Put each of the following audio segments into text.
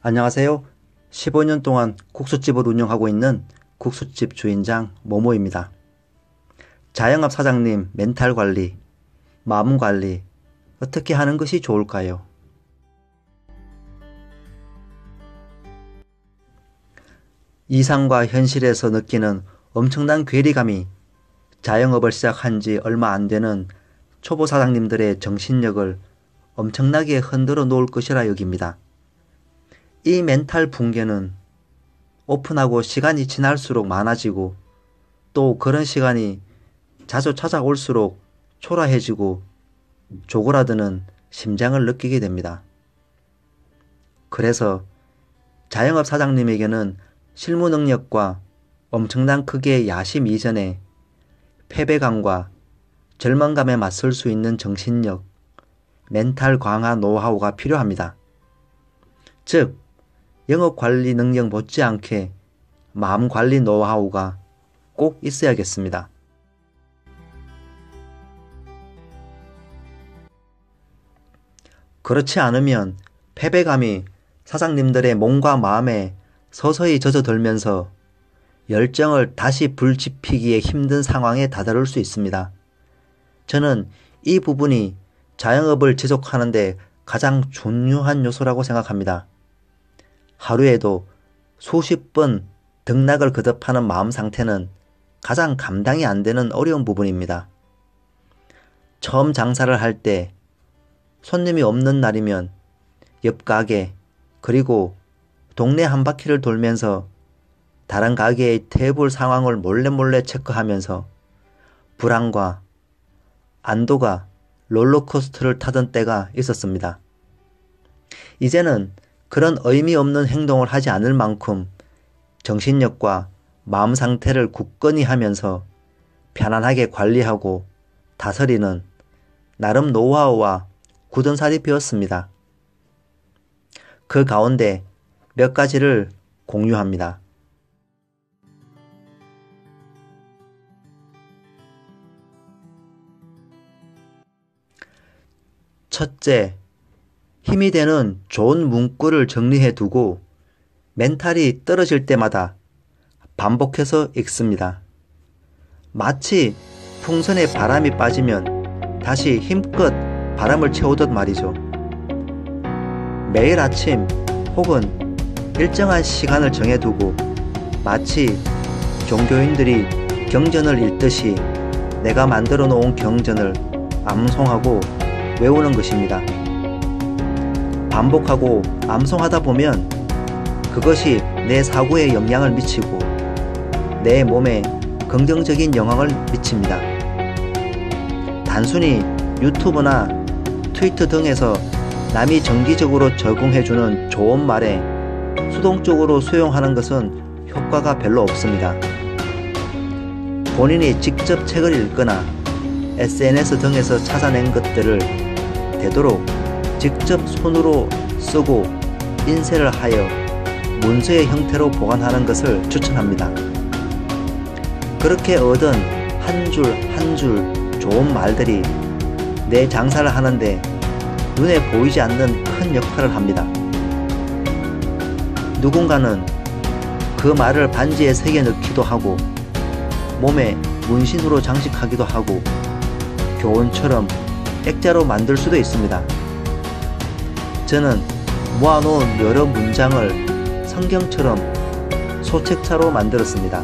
안녕하세요. 15년 동안 국수집을 운영하고 있는 국수집 주인장 모모입니다. 자영업 사장님 멘탈 관리, 마음 관리 어떻게 하는 것이 좋을까요? 이상과 현실에서 느끼는 엄청난 괴리감이 자영업을 시작한 지 얼마 안 되는 초보 사장님들의 정신력을 엄청나게 흔들어 놓을 것이라 여깁니다. 이 멘탈 붕괴는 오픈하고 시간이 지날수록 많아지고 또 그런 시간이 자주 찾아올수록 초라해지고 조그라드는 심장을 느끼게 됩니다. 그래서 자영업 사장님에게는 실무 능력과 엄청난 크기의 야심 이전에 패배감과 절망감에 맞설 수 있는 정신력, 멘탈 강화 노하우가 필요합니다. 즉, 영업관리 능력 못지않게 마음관리 노하우가 꼭 있어야겠습니다. 그렇지 않으면 패배감이 사장님들의 몸과 마음에 서서히 젖어들면서 열정을 다시 불지피기에 힘든 상황에 다다를 수 있습니다. 저는 이 부분이 자영업을 지속하는 데 가장 중요한 요소라고 생각합니다. 하루에도 수십 번 등락을 거듭하는 마음 상태는 가장 감당이 안 되는 어려운 부분입니다. 처음 장사를 할 때 손님이 없는 날이면 옆 가게 그리고 동네 한 바퀴를 돌면서 다른 가게의 테이블 상황을 몰래 체크하면서 불안과 안도가 롤러코스터를 타던 때가 있었습니다. 이제는 그런 의미 없는 행동을 하지 않을 만큼 정신력과 마음 상태를 굳건히 하면서 편안하게 관리하고 다스리는 나름 노하우와 굳은 살이 배웠습니다. 그 가운데 몇 가지를 공유합니다. 첫째, 힘이 되는 좋은 문구를 정리해 두고 멘탈이 떨어질 때마다 반복해서 읽습니다. 마치 풍선에 바람이 빠지면 다시 힘껏 바람을 채우듯 말이죠. 매일 아침 혹은 일정한 시간을 정해두고 마치 종교인들이 경전을 읽듯이 내가 만들어 놓은 경전을 암송하고 외우는 것입니다. 반복하고 암송하다 보면 그것이 내 사고에 영향을 미치고 내 몸에 긍정적인 영향을 미칩니다. 단순히 유튜브나 트위터 등에서 남이 정기적으로 적용해주는 좋은 말에 수동적으로 수용하는 것은 효과가 별로 없습니다. 본인이 직접 책을 읽거나 SNS 등에서 찾아낸 것들을 되도록 직접 손으로 쓰고 인쇄를 하여 문서의 형태로 보관하는 것을 추천합니다. 그렇게 얻은 한 줄 한 줄 좋은 말들이 내 장사를 하는데 눈에 보이지 않는 큰 역할을 합니다. 누군가는 그 말을 반지에 새겨 넣기도 하고 몸에 문신으로 장식하기도 하고 교훈처럼 액자로 만들 수도 있습니다. 저는 모아놓은 여러 문장을 성경처럼 소책자로 만들었습니다.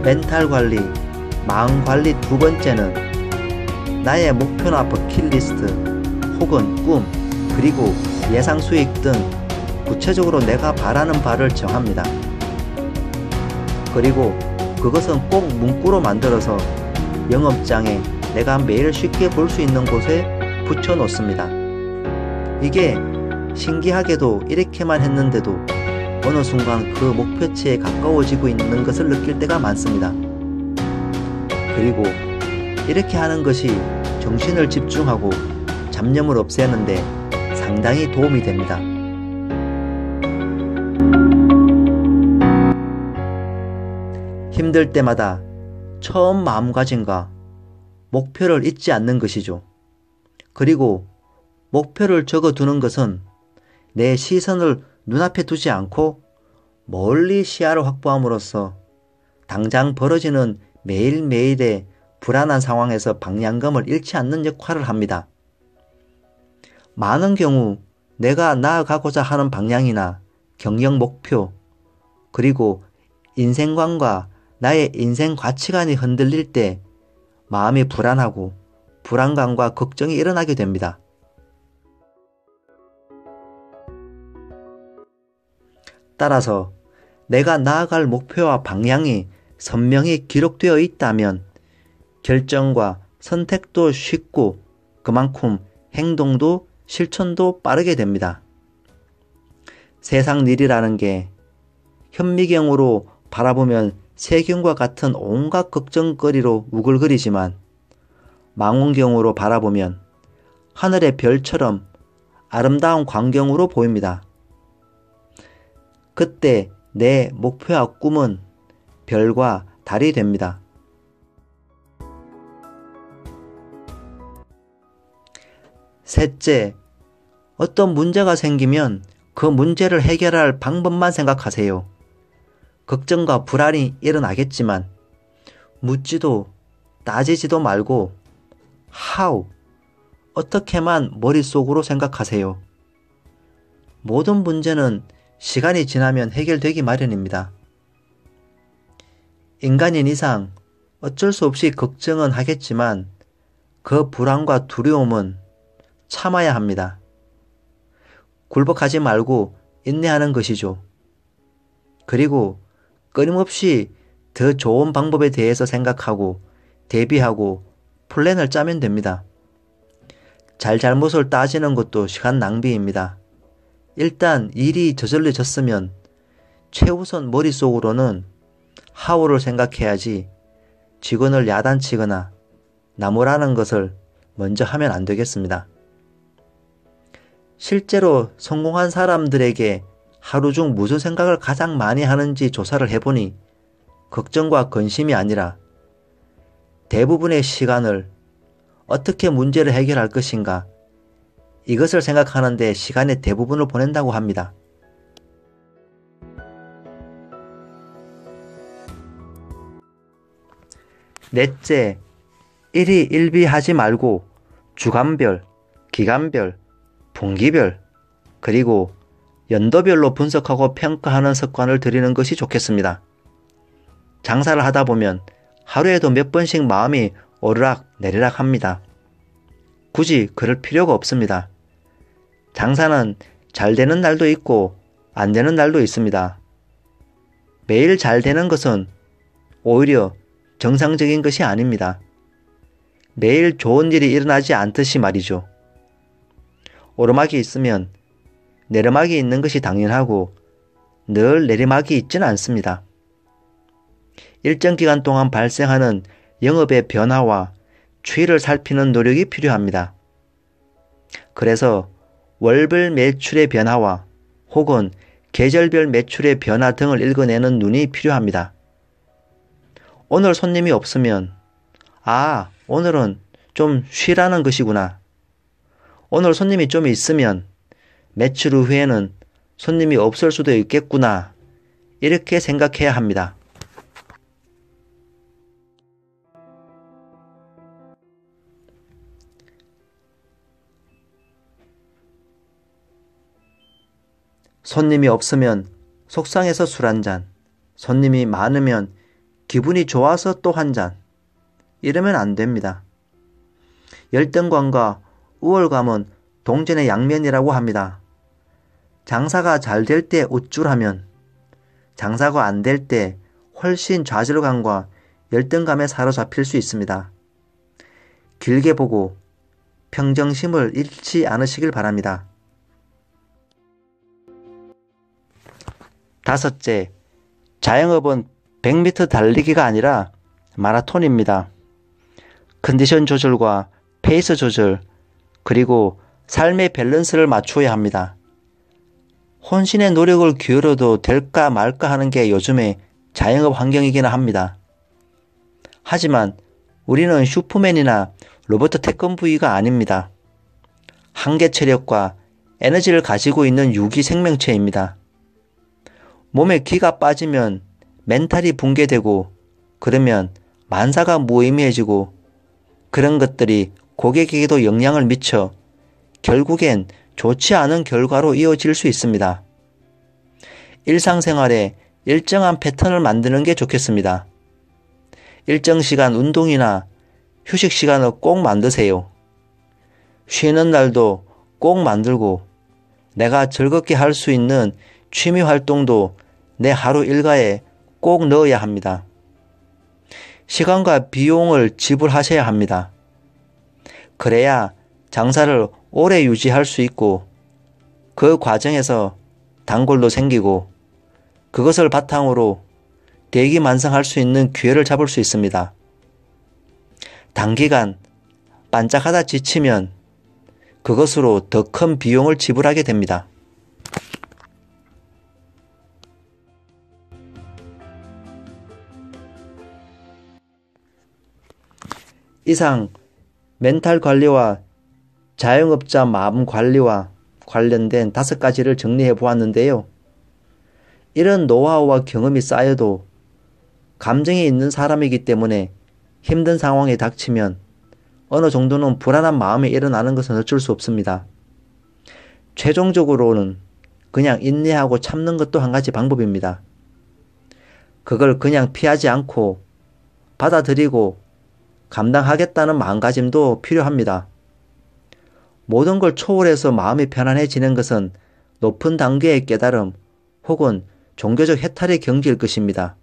멘탈 관리, 마음 관리 두 번째는 나의 목표나 버킷리스트 혹은 꿈 그리고 예상 수익 등 구체적으로 내가 바라는 바를 정합니다. 그리고 그것은 꼭 문구로 만들어서 영업장에 내가 매일 쉽게 볼 수 있는 곳에 붙여 놓습니다. 이게 신기하게도 이렇게만 했는데도 어느 순간 그 목표치에 가까워지고 있는 것을 느낄 때가 많습니다. 그리고 이렇게 하는 것이 정신을 집중하고 잡념을 없애는데 상당히 도움이 됩니다. 힘들 때마다 처음 마음가짐과 목표를 잊지 않는 것이죠. 그리고 목표를 적어두는 것은 내 시선을 눈앞에 두지 않고 멀리 시야를 확보함으로써 당장 벌어지는 매일매일의 불안한 상황에서 방향감을 잃지 않는 역할을 합니다. 많은 경우 내가 나아가고자 하는 방향이나 경영 목표, 그리고 인생관과 나의 인생 가치관이 흔들릴 때 마음이 불안하고 불안감과 걱정이 일어나게 됩니다. 따라서 내가 나아갈 목표와 방향이 선명히 기록되어 있다면 결정과 선택도 쉽고 그만큼 행동도 실천도 빠르게 됩니다. 세상 일이라는 게 현미경으로 바라보면 세균과 같은 온갖 걱정거리로 우글거리지만 망원경으로 바라보면 하늘의 별처럼 아름다운 광경으로 보입니다. 그때 내 목표와 꿈은 별과 달이 됩니다. 셋째, 어떤 문제가 생기면 그 문제를 해결할 방법만 생각하세요. 걱정과 불안이 일어나겠지만 묻지도 따지지도 말고 how, 어떻게만 머릿속으로 생각하세요. 모든 문제는 시간이 지나면 해결되기 마련입니다. 인간인 이상 어쩔 수 없이 걱정은 하겠지만 그 불안과 두려움은 참아야 합니다. 굴복하지 말고 인내하는 것이죠. 그리고 끊임없이 더 좋은 방법에 대해서 생각하고 대비하고 플랜을 짜면 됩니다. 잘잘못을 따지는 것도 시간 낭비입니다. 일단 일이 저질러졌으면 최우선 머릿속으로는 how를 생각해야지 직원을 야단치거나 나무라는 것을 먼저 하면 안 되겠습니다. 실제로 성공한 사람들에게 하루 중 무슨 생각을 가장 많이 하는지 조사를 해보니 걱정과 근심이 아니라 대부분의 시간을 어떻게 문제를 해결할 것인가 이것을 생각하는데 시간의 대부분을 보낸다고 합니다. 넷째, 일희일비하지 말고 주간별, 기간별, 분기별, 그리고 연도별로 분석하고 평가하는 습관을 들이는 것이 좋겠습니다. 장사를 하다 보면 하루에도 몇 번씩 마음이 오르락 내리락 합니다. 굳이 그럴 필요가 없습니다. 장사는 잘 되는 날도 있고 안 되는 날도 있습니다. 매일 잘 되는 것은 오히려 정상적인 것이 아닙니다. 매일 좋은 일이 일어나지 않듯이 말이죠. 오르막이 있으면 내리막이 있는 것이 당연하고 늘 내리막이 있지는 않습니다. 일정 기간 동안 발생하는 영업의 변화와 추이를 살피는 노력이 필요합니다. 그래서 월별 매출의 변화와 혹은 계절별 매출의 변화 등을 읽어내는 눈이 필요합니다. 오늘 손님이 없으면 오늘은 좀 쉬라는 것이구나. 오늘 손님이 좀 있으면 매출 후에는 손님이 없을 수도 있겠구나. 이렇게 생각해야 합니다. 손님이 없으면 속상해서 술 한 잔, 손님이 많으면 기분이 좋아서 또 한 잔. 이러면 안 됩니다. 열등감과 우월감은 동전의 양면이라고 합니다. 장사가 잘 될 때 우쭐하면 장사가 안 될 때 훨씬 좌절감과 열등감에 사로잡힐 수 있습니다. 길게 보고 평정심을 잃지 않으시길 바랍니다. 다섯째, 자영업은 100m 달리기가 아니라 마라톤입니다. 컨디션 조절과 페이스 조절, 그리고 삶의 밸런스를 맞추어야 합니다. 혼신의 노력을 기울여도 될까 말까 하는 게 요즘의 자영업 환경이기는 합니다. 하지만 우리는 슈퍼맨이나 로버트 태권브이가 아닙니다. 한계 체력과 에너지를 가지고 있는 유기 생명체입니다. 몸에 기가 빠지면 멘탈이 붕괴되고 그러면 만사가 무의미해지고 그런 것들이 고객에게도 영향을 미쳐 결국엔 좋지 않은 결과로 이어질 수 있습니다. 일상생활에 일정한 패턴을 만드는 게 좋겠습니다. 일정 시간 운동이나 휴식 시간을 꼭 만드세요. 쉬는 날도 꼭 만들고 내가 즐겁게 할 수 있는 취미 활동도 내 하루 일과에 꼭 넣어야 합니다. 시간과 비용을 지불하셔야 합니다. 그래야 장사를 오래 유지할 수 있고 그 과정에서 단골도 생기고 그것을 바탕으로 대기만성할 수 있는 기회를 잡을 수 있습니다. 단기간 반짝하다 지치면 그것으로 더 큰 비용을 지불하게 됩니다. 이상 멘탈 관리와 자영업자 마음 관리와 관련된 5가지를 정리해 보았는데요. 이런 노하우와 경험이 쌓여도 감정이 있는 사람이기 때문에 힘든 상황에 닥치면 어느 정도는 불안한 마음이 일어나는 것은 어쩔 수 없습니다. 최종적으로는 그냥 인내하고 참는 것도 한 가지 방법입니다. 그걸 그냥 피하지 않고 받아들이고 감당하겠다는 마음가짐도 필요합니다. 모든 걸 초월해서 마음이 편안해지는 것은 높은 단계의 깨달음 혹은 종교적 해탈의 경지일 것입니다.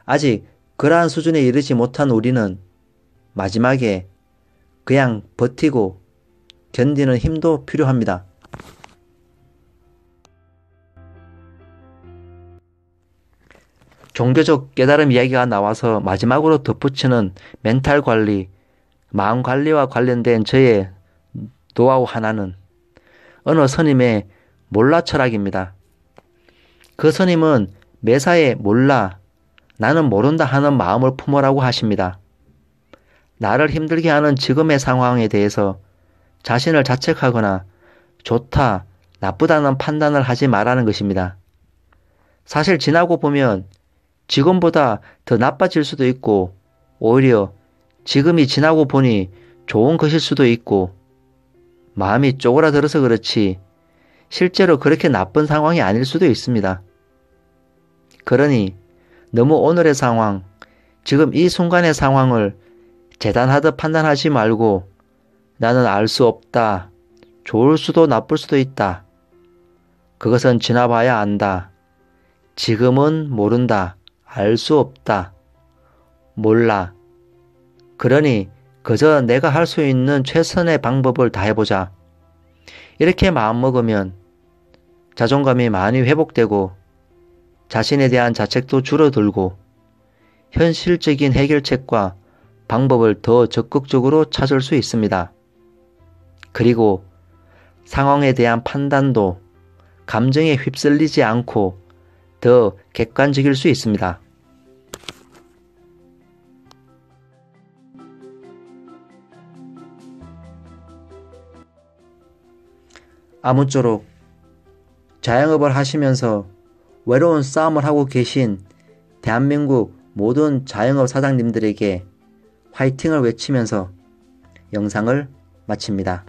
아직 그러한 수준에 이르지 못한 우리는 마지막에 그냥 버티고 견디는 힘도 필요합니다. 종교적 깨달음 이야기가 나와서 마지막으로 덧붙이는 멘탈 관리, 마음 관리와 관련된 저의 노하우 하나는 어느 스님의 몰라 철학입니다. 그 스님은 매사에 몰라, 나는 모른다 하는 마음을 품으라고 하십니다. 나를 힘들게 하는 지금의 상황에 대해서 자신을 자책하거나 좋다, 나쁘다는 판단을 하지 말라는 것입니다. 사실 지나고 보면 지금보다 더 나빠질 수도 있고 오히려 지금이 지나고 보니 좋은 것일 수도 있고 마음이 쪼그라들어서 그렇지 실제로 그렇게 나쁜 상황이 아닐 수도 있습니다. 그러니 너무 오늘의 상황, 지금 이 순간의 상황을 재단하듯 판단하지 말고 나는 알 수 없다. 좋을 수도 나쁠 수도 있다. 그것은 지나봐야 안다. 지금은 모른다. 알 수 없다. 몰라. 그러니 그저 내가 할 수 있는 최선의 방법을 다해보자. 이렇게 마음먹으면 자존감이 많이 회복되고 자신에 대한 자책도 줄어들고 현실적인 해결책과 방법을 더 적극적으로 찾을 수 있습니다. 그리고 상황에 대한 판단도 감정에 휩쓸리지 않고 더 객관적일 수 있습니다. 아무쪼록 자영업을 하시면서 외로운 싸움을 하고 계신 대한민국 모든 자영업 사장님들에게 화이팅을 외치면서 영상을 마칩니다.